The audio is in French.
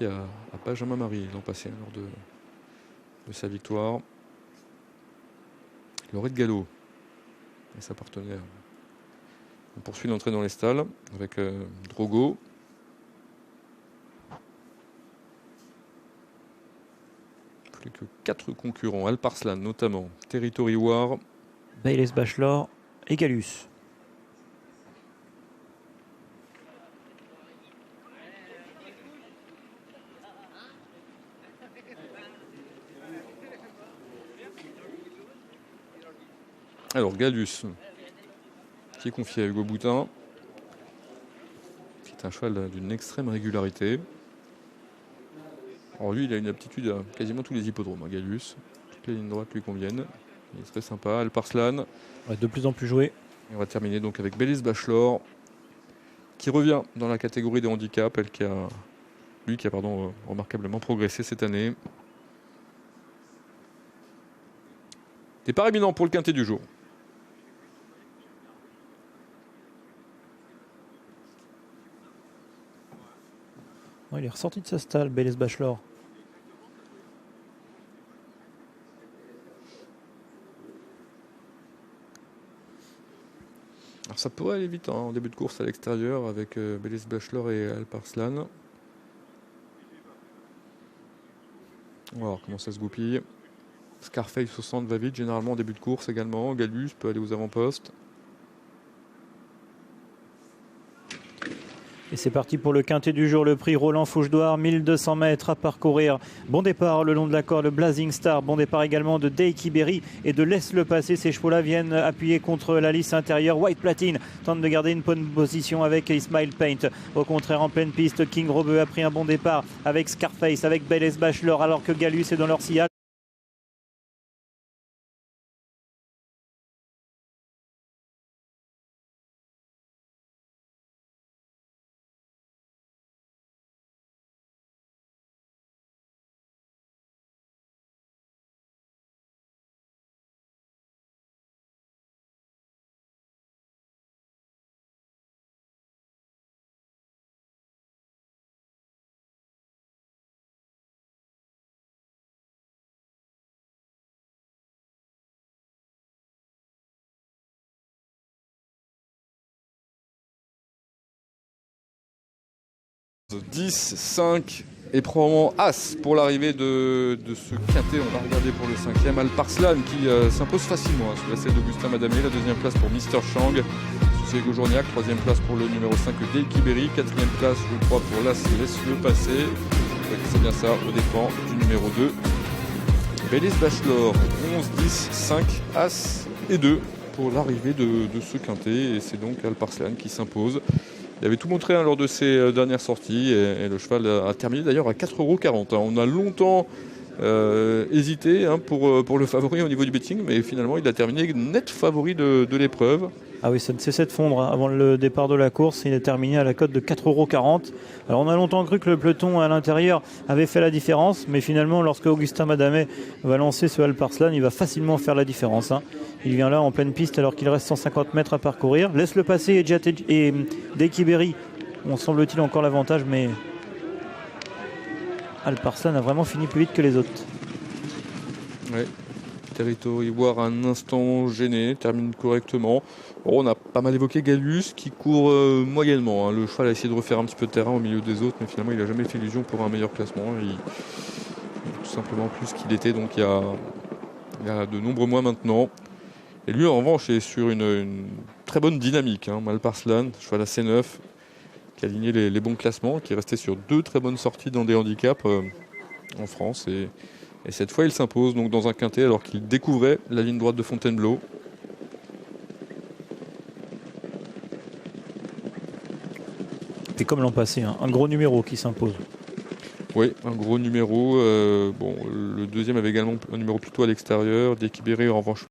à Benjamin Marie l'an passé lors de sa victoire. Laurette Gallo et sa partenaire. On poursuit l'entrée dans les stalles avec Drogo. Plus que 4 concurrents, Alparslan notamment, Territory War, Baylis Bachelor et Gallus. Alors Gallus, qui est confié à Hugo Boutin, qui est un cheval d'une extrême régularité. Alors lui, il a une aptitude à quasiment tous les hippodromes, hein, Gallus. Toutes les lignes droites lui conviennent. Il est très sympa. Alparslan. Ouais, de plus en plus joué. Et on va terminer donc avec Baylis Bachelor, qui revient dans la catégorie des handicaps, lui qui a remarquablement progressé cette année. Départ éminent pour le quintet du jour. Ouais, il est ressorti de sa stalle, Baylis Bachelor. Alors ça pourrait aller vite en début de course à l'extérieur avec Baylis Bachelor et Alparslan. On va voir comment ça se goupille. Scarface au centre va vite, généralement en début de course également. Gallus peut aller aux avant-postes. Et c'est parti pour le quintet du jour, le prix Roland Fouche-Douar, 1200 mètres à parcourir. Bon départ le long de la corde, Blazing Star. Bon départ également de Deiki Berry et de Laisse le passer. Ces chevaux-là viennent appuyer contre la lisse intérieure. White Platine tente de garder une bonne position avec Ismail Paint. Au contraire, en pleine piste, King Robeux a pris un bon départ avec Scarface, avec Baylis Bachelor, alors que Gallus est dans leur sillage. « 10, 5 et probablement As pour l'arrivée de ce quintet. On va regarder pour le 5e. Alparslan qui s'impose facilement sous la selle d'Augustin Madamé. La 2e place pour Mister Chang. Sous Journiac. 3e place pour le numéro 5 Deiki Berry. 4e place, je crois, pour Las Laisse le passer. C'est bien ça, au dépens du numéro 2. Baylis Bachelor. 11, 10, 5, As et 2 pour l'arrivée de ce quintet. Et c'est donc Alparslan qui s'impose. Il avait tout montré lors de ses dernières sorties et le cheval a terminé d'ailleurs à 4,40 €. On a longtemps hésité pour le favori au niveau du betting, mais finalement il a terminé net favori de l'épreuve. Ah oui, ça ne cessait de fondre avant le départ de la course. Il est terminé à la cote de 4,40 €. Alors on a longtemps cru que le peloton à l'intérieur avait fait la différence, mais finalement lorsque Augustin Madamé va lancer ce Alparslan, il va facilement faire la différence. Il vient là en pleine piste alors qu'il reste 150 mètres à parcourir. Laisse le passer et Deiki Berry, on semble-t-il encore l'avantage, mais Alparslan a vraiment fini plus vite que les autres. Oui. Territory War un instant gêné, termine correctement. Bon, on a pas mal évoqué Gallus qui court moyennement. Le cheval a essayé de refaire un petit peu de terrain au milieu des autres, mais finalement il n'a jamais fait illusion pour un meilleur classement. Il est tout simplement plus qu'il était donc il y a de nombreux mois maintenant. Et lui en revanche est sur une très bonne dynamique. Alparslan, cheval assez neuf, qui a aligné les bons classements, qui est resté sur 2 très bonnes sorties dans des handicaps en France. Et cette fois, il s'impose donc dans un quintet alors qu'il découvrait la ligne droite de Fontainebleau. C'est comme l'an passé, un gros numéro qui s'impose. Oui, un gros numéro. Le 2e avait également un numéro plutôt à l'extérieur. Deiki Berry en revanche